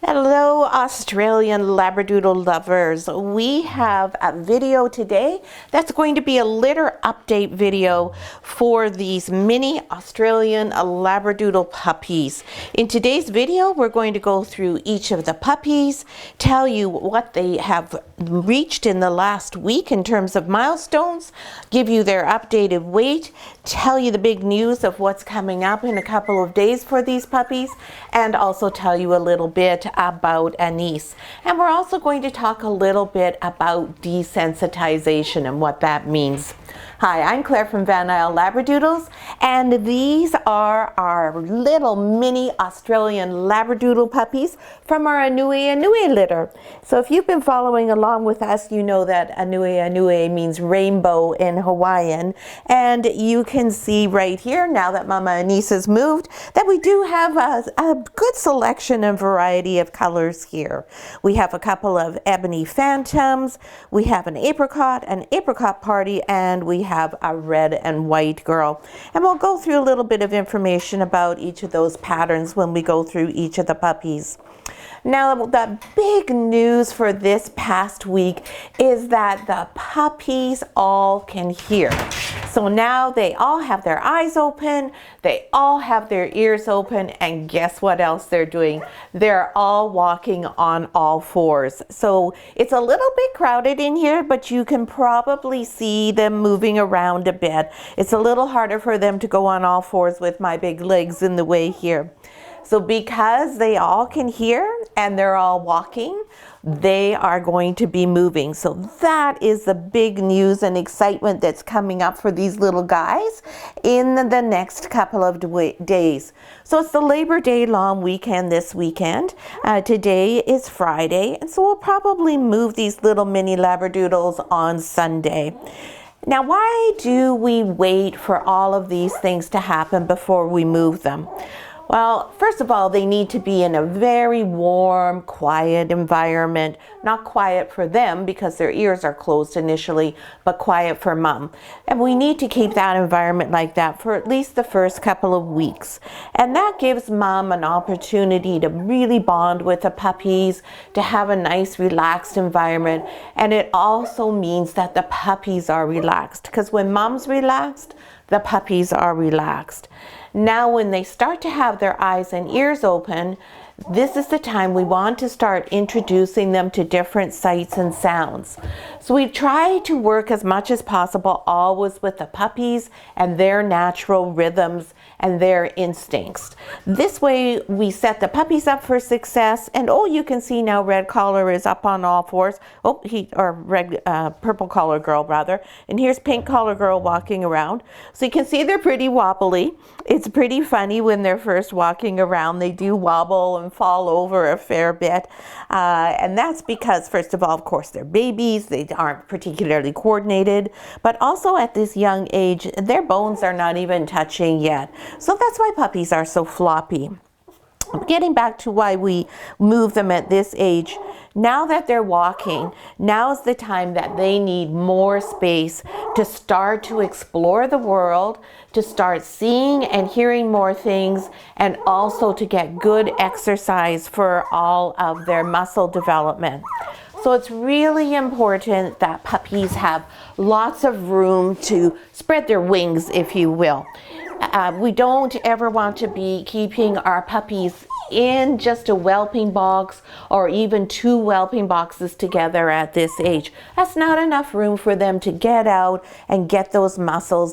Hello, Australian Labradoodle lovers. We have a video today that's going to be a litter update video for these mini Australian Labradoodle puppies. In today's video, we're going to go through each of the puppies, tell you what they have reached in the last week in terms of milestones, give you their updated weight, tell you the big news of what's coming up in a couple of days for these puppies, and also tell you a little bit about Anuenue. And we're also going to talk a little bit about desensitization and what that means. Hi, I'm Claire from Van Isle Labradoodles, and these are our little mini Australian Labradoodle puppies from our Anuenue litter. So if you've been following along with us, you know that Anuenue means rainbow in Hawaiian. And you can see right here, now that Mama Anuenue has moved, that we do have a good selection and variety of colors here. We have a couple of ebony phantoms, we have an apricot party, and we have a red and white girl. And we'll go through a little bit of information about each of those patterns when we go through each of the puppies. Now, the big news for this past week is that the puppies all can hear. So now they all have their eyes open, they all have their ears open, and guess what else they're doing? They're all walking on all fours. So it's a little bit crowded in here, but you can probably see them moving around a bit. It's a little harder for them to go on all fours with my big legs in the way here. So because they all can hear and they're all walking, they are going to be moving. So that is the big news and excitement that's coming up for these little guys in the next couple of days. So it's the Labor Day long weekend this weekend. Today is Friday, and so we'll probably move these little mini Labradoodles on Sunday. Now, why do we wait for all of these things to happen before we move them? Well, first of all, they need to be in a very warm, quiet environment. Not quiet for them because their ears are closed initially, but quiet for mom. And we need to keep that environment like that for at least the first couple of weeks. And that gives mom an opportunity to really bond with the puppies, to have a nice, relaxed environment. And it also means that the puppies are relaxed, because when mom's relaxed, the puppies are relaxed. Now, when they start to have their eyes and ears open, this is the time we want to start introducing them to different sights and sounds. So we try to work as much as possible always with the puppies and their natural rhythms and their instincts. This way we set the puppies up for success. And oh, you can see now red collar is up on all fours. Oh, purple collar girl rather. And here's pink collar girl walking around. So you can see they're pretty wobbly. It's pretty funny when they're first walking around. They do wobble and fall over a fair bit. And that's because, first of all, of course, they're babies. They aren't particularly coordinated. But also at this young age, their bones are not even touching yet. So that's why puppies are so floppy. Getting back to why we move them at this age, now that they're walking, now's the time that they need more space to start to explore the world, to start seeing and hearing more things, and also to get good exercise for all of their muscle development. So it's really important that puppies have lots of room to spread their wings, if you will. We don't ever want to be keeping our puppies in just a whelping box or even two whelping boxes together at this age. That's not enough room for them to get out and get those muscles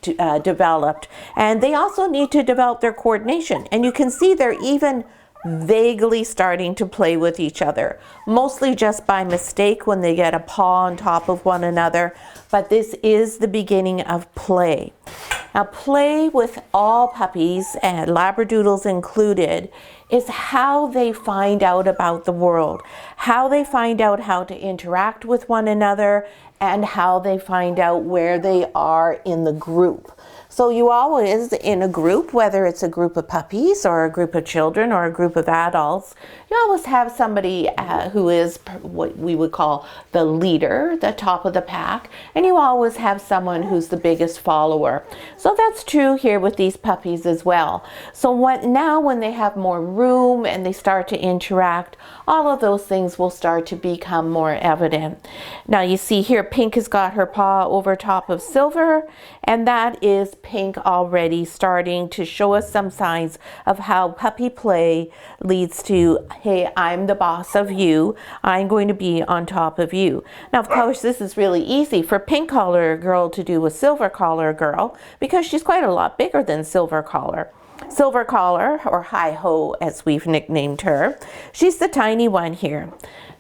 developed. And they also need to develop their coordination. And you can see they're even vaguely starting to play with each other, mostly just by mistake when they get a paw on top of one another. But this is the beginning of play. Now, play with all puppies, and Labradoodles included, is how they find out about the world, how they find out how to interact with one another, and how they find out where they are in the group. So you always, in a group, whether it's a group of puppies or a group of children or a group of adults, you always have somebody who is what we would call the leader, the top of the pack, and you always have someone who's the biggest follower. So that's true here with these puppies as well. So now when they have more room and they start to interact, all of those things will start to become more evident. Now you see here, Pink has got her paw over top of Silver, and that is Pink already starting to show us some signs of how puppy play leads to, hey, I'm the boss of you. I'm going to be on top of you. Now, of course, this is really easy for Pink Collar Girl to do with Silver Collar Girl because she's quite a lot bigger than Silver Collar. Silver Collar, or Hi-Ho as we've nicknamed her, she's the tiny one here.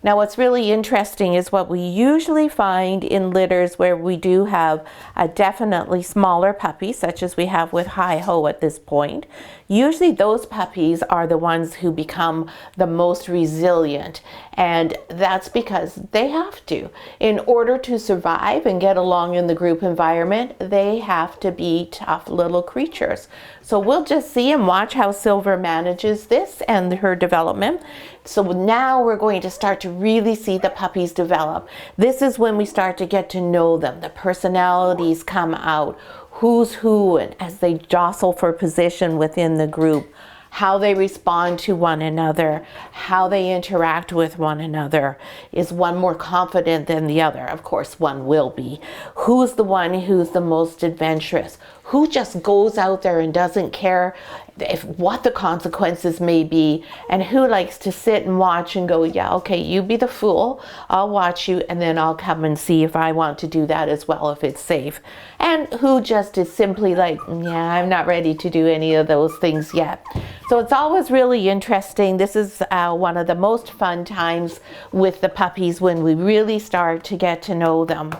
Now what's really interesting is what we usually find in litters where we do have a definitely smaller puppy, such as we have with Hi-Ho at this point. Usually those puppies are the ones who become the most resilient, and that's because they have to. In order to survive and get along in the group environment, they have to be tough little creatures. So we'll just see and watch how Silver manages this and her development. So now we're going to start to really see the puppies develop. This is when we start to get to know them. The personalities come out, who's who, and as they jostle for position within the group, how they respond to one another, how they interact with one another. Is one more confident than the other? Of course, one will be. Who's the one who's the most adventurous? Who just goes out there and doesn't care what the consequences may be, and who likes to sit and watch and go, yeah, okay, you be the fool, I'll watch you, and then I'll come and see if I want to do that as well, if it's safe. And who just is simply like, yeah, I'm not ready to do any of those things yet. So it's always really interesting. This is one of the most fun times with the puppies, when we really start to get to know them.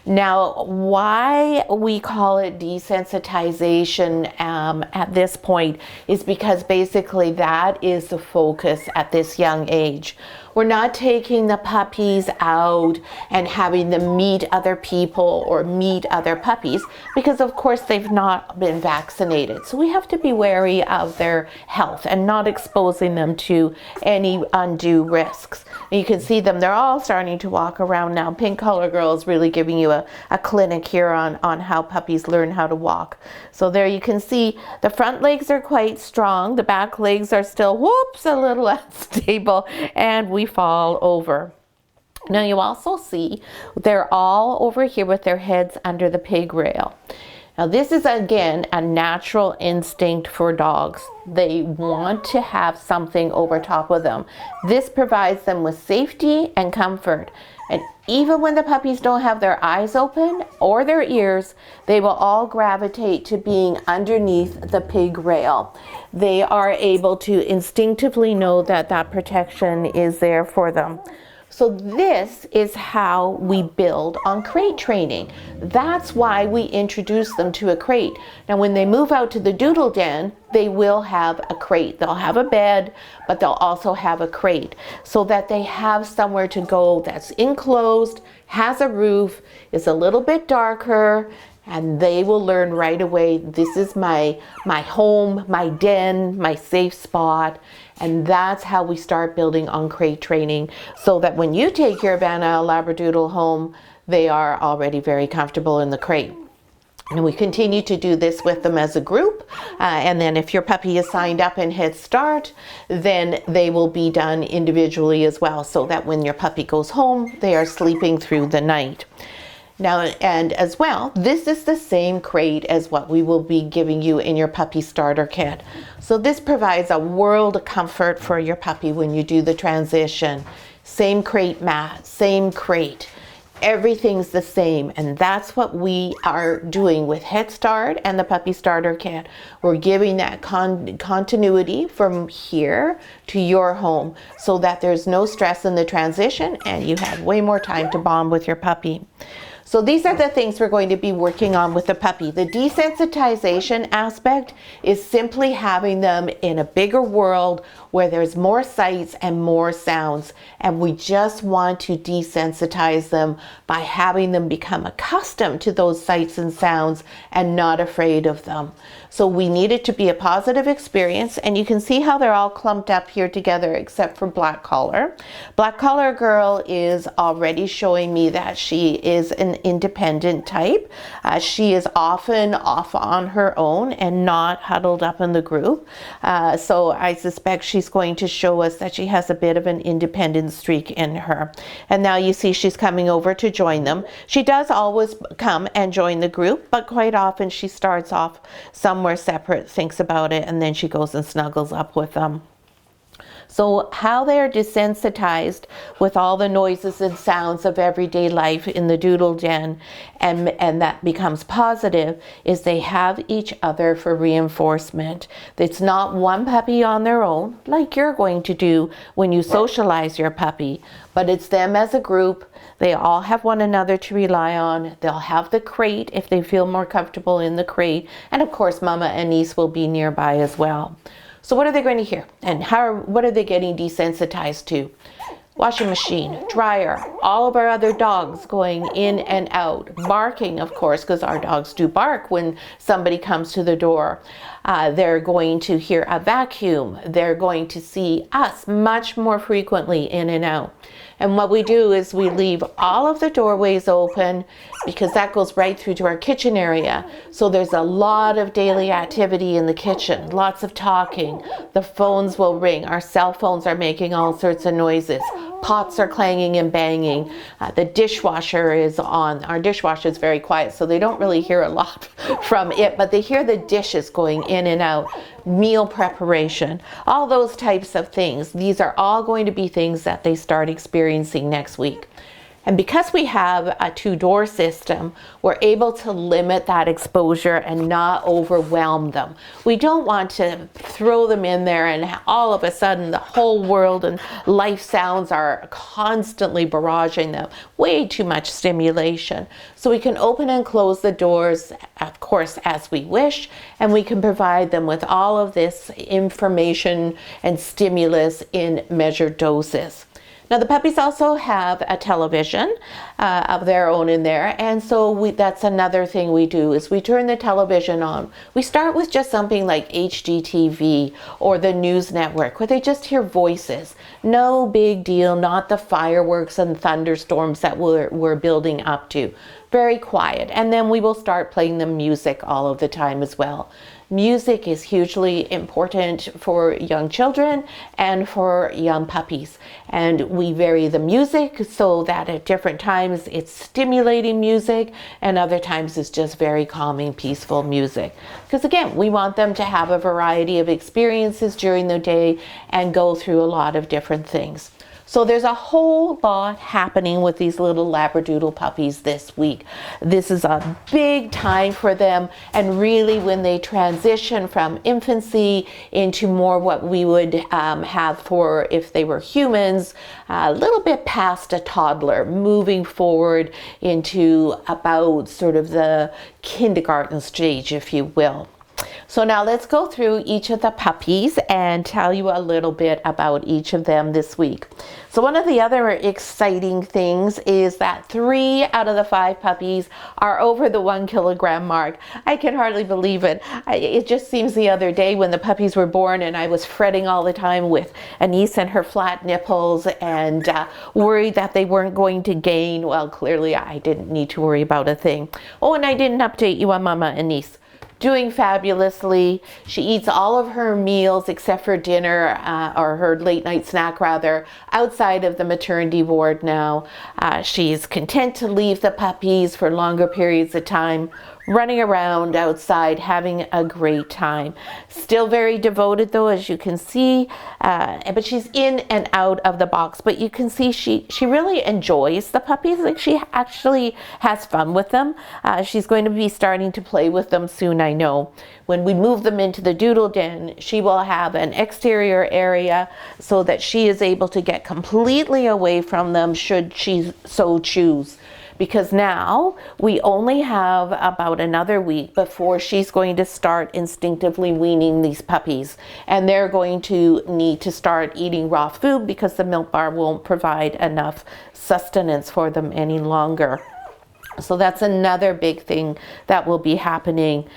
Now, why we call it desensitization at this point is because basically that is the focus at this young age. We're not taking the puppies out and having them meet other people or meet other puppies, because of course they've not been vaccinated. So we have to be wary of their health and not exposing them to any undue risks. You can see them, they're all starting to walk around now. Pink Collar Girl is really giving you a clinic here on how puppies learn how to walk. So there you can see the front legs are quite strong. The back legs are still, whoops, a little unstable, and we fall over. Now you also see they're all over here with their heads under the pig rail. Now this is again a natural instinct for dogs. They want to have something over top of them. This provides them with safety and comfort. And even when the puppies don't have their eyes open or their ears, they will all gravitate to being underneath the pig rail. They are able to instinctively know that that protection is there for them. So this is how we build on crate training. That's why we introduce them to a crate. Now when they move out to the Doodle Den, they will have a crate. They'll have a bed, but they'll also have a crate so that they have somewhere to go that's enclosed, has a roof, is a little bit darker, and they will learn right away, this is my home, my den, my safe spot. And that's how we start building on crate training, so that when you take your Van Isle Labradoodle home, they are already very comfortable in the crate. And we continue to do this with them as a group. And then if your puppy is signed up in Head Start, then they will be done individually as well, so that when your puppy goes home, they are sleeping through the night. Now, and as well, this is the same crate as what we will be giving you in your puppy starter kit. So this provides a world of comfort for your puppy when you do the transition. Same crate mat, same crate. Everything's the same, and that's what we are doing with Head Start and the puppy starter kit. We're giving that continuity from here to your home, so that there's no stress in the transition and you have way more time to bond with your puppy. So these are the things we're going to be working on with the puppy. The desensitization aspect is simply having them in a bigger world where there's more sights and more sounds. And we just want to desensitize them by having them become accustomed to those sights and sounds and not afraid of them. So we need it to be a positive experience, and you can see how they're all clumped up here together except for Black Collar. Black Collar Girl is already showing me that she is an independent type. She is often off on her own and not huddled up in the group. So I suspect she's going to show us that she has a bit of an independent streak in her. And now you see she's coming over to join them. She does always come and join the group, but quite often she starts off somewhere separate, thinks about it, and then she goes and snuggles up with them. So how they're desensitized with all the noises and sounds of everyday life in the Doodle Den, and that becomes positive, is they have each other for reinforcement. It's not one puppy on their own, like you're going to do when you socialize your puppy, but it's them as a group. They all have one another to rely on. They'll have the crate if they feel more comfortable in the crate. And of course, Mama and niece will be nearby as well. So what are they going to hear? And what are they getting desensitized to? Washing machine, dryer, all of our other dogs going in and out. Barking, of course, because our dogs do bark when somebody comes to the door. They're going to hear a vacuum. They're going to see us much more frequently in and out. And what we do is we leave all of the doorways open because that goes right through to our kitchen area. So there's a lot of daily activity in the kitchen, lots of talking. The phones will ring. Our cell phones are making all sorts of noises. Pots are clanging and banging. The dishwasher is on. Our dishwasher is very quiet, so they don't really hear a lot from it, but they hear the dishes going in and out. Meal preparation, all those types of things. These are all going to be things that they start experiencing next week. And because we have a 2-door system, we're able to limit that exposure and not overwhelm them. We don't want to throw them in there and all of a sudden the whole world and life sounds are constantly barraging them. Way too much stimulation. So we can open and close the doors, of course, as we wish, and we can provide them with all of this information and stimulus in measured doses. Now the puppies also have a television of their own in there, and so that's another thing we do is we turn the television on. We start with just something like HGTV or the news network where they just hear voices. No big deal, not the fireworks and thunderstorms that we're building up to. Very quiet, and then we will start playing them music all of the time as well. Music is hugely important for young children and for young puppies. And we vary the music so that at different times it's stimulating music and other times it's just very calming, peaceful music. Because again, we want them to have a variety of experiences during the day and go through a lot of different things. So there's a whole lot happening with these little Labradoodle puppies this week. This is a big time for them, and really when they transition from infancy into more what we would have for if they were humans, a little bit past a toddler, moving forward into about sort of the kindergarten stage, if you will. So now let's go through each of the puppies and tell you a little bit about each of them this week. So one of the other exciting things is that 3 out of the 5 puppies are over the 1 kilogram mark. I can hardly believe it. It just seems the other day when the puppies were born and I was fretting all the time with Anise and her flat nipples and worried that they weren't going to gain. Well, clearly I didn't need to worry about a thing. Oh, and I didn't update you on Mama Anise. Doing fabulously. She eats all of her meals except for dinner or her late night snack rather outside of the maternity ward now. She's content to leave the puppies for longer periods of time, running around outside having a great time. Still very devoted though, as you can see, but she's in and out of the box, but you can see she really enjoys the puppies. Like she actually has fun with them. She's going to be starting to play with them soon, I know. When we move them into the Doodle Den, she will have an exterior area so that she is able to get completely away from them should she so choose. because now we only have about another week before she's going to start instinctively weaning these puppies, and they're going to need to start eating raw food because the milk bar won't provide enough sustenance for them any longer. So that's another big thing that will be happening.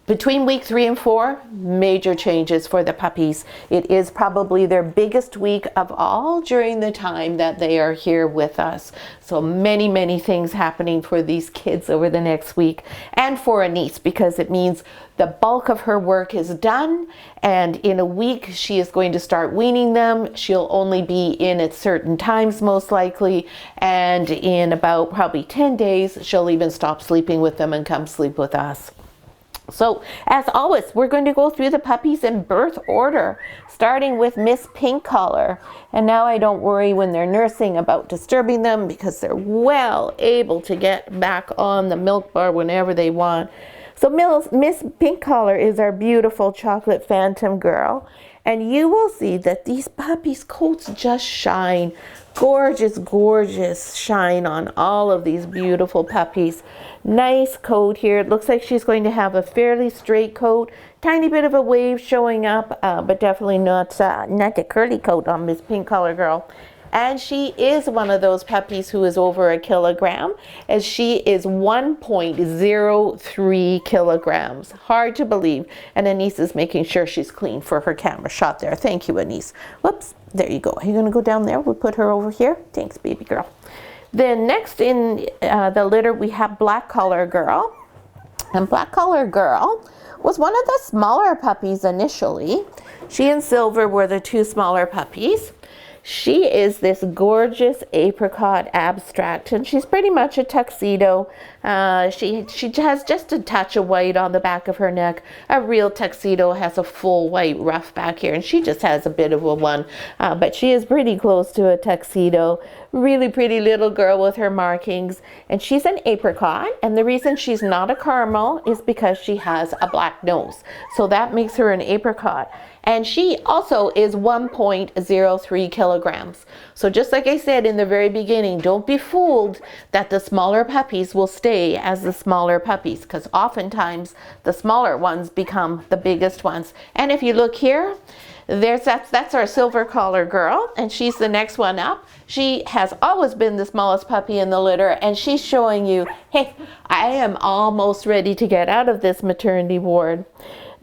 Between week 3 and 4, major changes for the puppies. It is probably their biggest week of all during the time that they are here with us. So many things happening for these kids over the next week, and for Anuenue, because it means the bulk of her work is done, and in a week she is going to start weaning them. She'll only be in at certain times most likely, and in about probably 10 days she'll even stop sleeping with them and come sleep with us. So as always, we're going to go through the puppies in birth order, starting with Miss Pink Collar. And now I don't worry when they're nursing about disturbing them, because they're well able to get back on the milk bar whenever they want. So Miss Pink Collar is our beautiful chocolate phantom girl. And you will see that these puppies' coats just shine. Gorgeous shine on all of these beautiful puppies. Nice coat here. It looks like she's going to have a fairly straight coat. Tiny bit of a wave showing up, but definitely not a curly coat on Miss Pink Collar girl. And she is one of those puppies who is over a kilogram, as she is 1.03 kilograms. Hard to believe. And Anuenue is making sure she's clean for her camera shot there. Thank you, Anuenue. Whoops, there you go. Are you going to go down there? We'll put her over here. Thanks, baby girl. Then next in the litter, we have Black Collar Girl. And Black Collar Girl was one of the smaller puppies initially. She and Silver were the two smaller puppies. She is this gorgeous apricot abstract, and she's pretty much a tuxedo. She has just a touch of white on the back of her neck. A real tuxedo has a full white ruff back here, and she just has a bit of a one, but she is pretty close to a tuxedo. Really pretty little girl with her markings, and she's an apricot, and the reason she's not a caramel is because she has a black nose, so that makes her an apricot. And she also is 1.03 kilograms. So just like I said in the very beginning, don't be fooled that the smaller puppies will stay as the smaller puppies, because oftentimes the smaller ones become the biggest ones. And if you look here, that's our Silver Collar Girl, and she's the next one up. She has always been the smallest puppy in the litter, and she's showing you, hey, I am almost ready to get out of this maternity ward.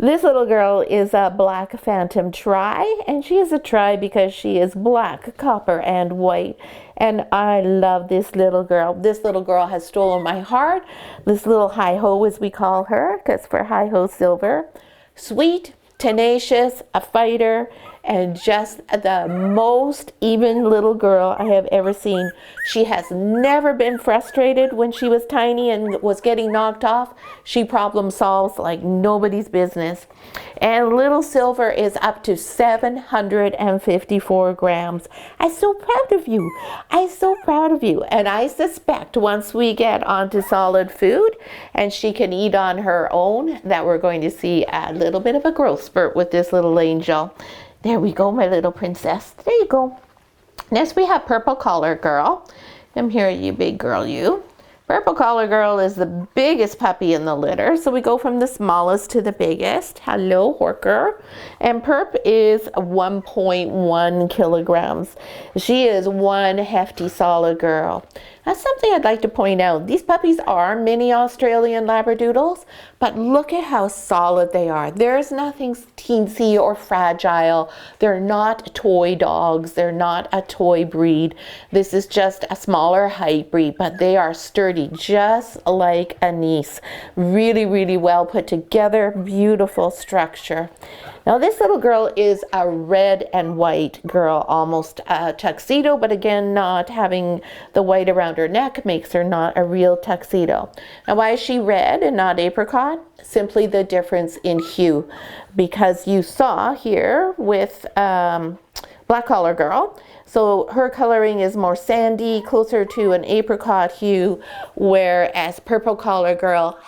This little girl is a Black Phantom Tri, and she is a Tri because she is black, copper, and white. And I love this little girl. This little girl has stolen my heart. This little hi-ho, as we call her, because for hi-ho Silver. Sweet, tenacious, a fighter, and just the most even little girl I have ever seen. She has never been frustrated when she was tiny and was getting knocked off. She problem solves like nobody's business. And little Silver is up to 754 grams. I'm so proud of you. I'm so proud of you. And I suspect once we get onto solid food and she can eat on her own, that we're going to see a little bit of a growth spurt with this little angel. There we go, my little princess. There you go. Next we have Purple Collar Girl. Come here, you big girl, you. Purple Collar Girl is the biggest puppy in the litter. So we go from the smallest to the biggest. Hello, Horker. And Perp is 1.1 kilograms. She is one hefty solid girl. That's something I'd like to point out. These puppies are mini Australian Labradoodles, but look at how solid they are. There's nothing teensy or fragile. They're not toy dogs. They're not a toy breed. This is just a smaller height breed, but they are sturdy, just like Anuenue. Really well put together, beautiful structure. Now this little girl is a red and white girl, almost a tuxedo, but again, not having the white around her neck makes her not a real tuxedo. Now why is she red and not apricot? Simply the difference in hue, because you saw here with Black Collar Girl, so her coloring is more sandy, closer to an apricot hue, whereas Purple Collar Girl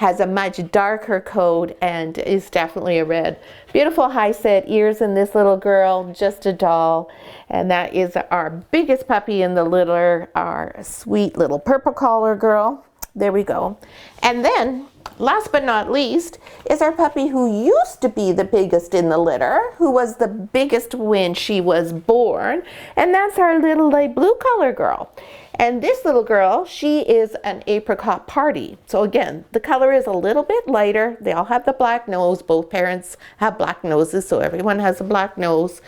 has a much darker coat and is definitely a red. Beautiful high set ears in this little girl, just a doll. And that is our biggest puppy in the litter, our sweet little purple collar girl. There we go. And then, last but not least, is our puppy who used to be the biggest in the litter, who was the biggest when she was born, and that's our little light blue color girl. And this little girl, she is an apricot party. So again, the color is a little bit lighter. They all have the black nose. Both parents have black noses, so everyone has a black nose.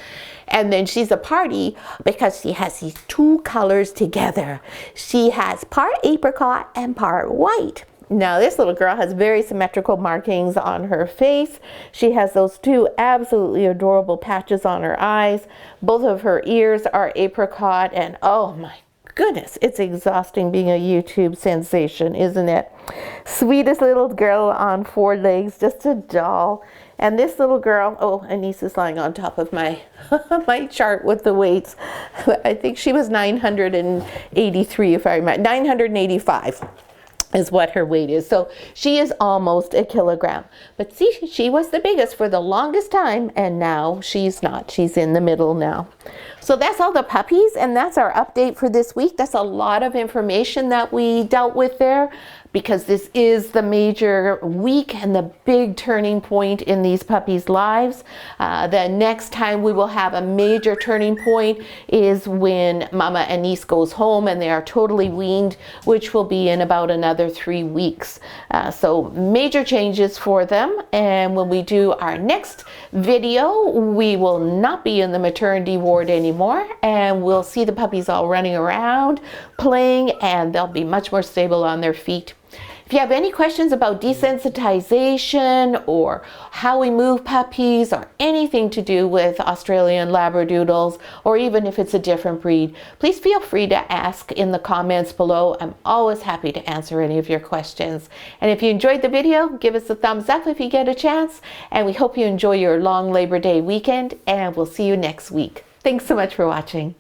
And then she's a party because she has these two colors together. She has part apricot and part white. Now this little girl has very symmetrical markings on her face. She has those two absolutely adorable patches on her eyes. Both of her ears are apricot, and oh my goodness, it's exhausting being a YouTube sensation, isn't it? Sweetest little girl on 4 legs, just a doll. And this little girl, oh, Anise is lying on top of my my chart with the weights. I think she was 983, if I remember, 985. Is what her weight is. So she is almost a kilogram. But see, she was the biggest for the longest time, and now she's not. She's in the middle now. So that's all the puppies, and that's our update for this week. That's a lot of information that we dealt with there, because this is the major week and the big turning point in these puppies' lives. The next time we will have a major turning point is when Mama Anise goes home and they are totally weaned, which will be in about another 3 weeks. So major changes for them. And when we do our next video, we will not be in the maternity ward anymore, and we'll see the puppies all running around, playing, and they'll be much more stable on their feet. If you have any questions about desensitization or how we move puppies or anything to do with Australian Labradoodles, or even if it's a different breed, please feel free to ask in the comments below. I'm always happy to answer any of your questions. And if you enjoyed the video, give us a thumbs up if you get a chance. And we hope you enjoy your long Labor Day weekend, and we'll see you next week. Thanks so much for watching.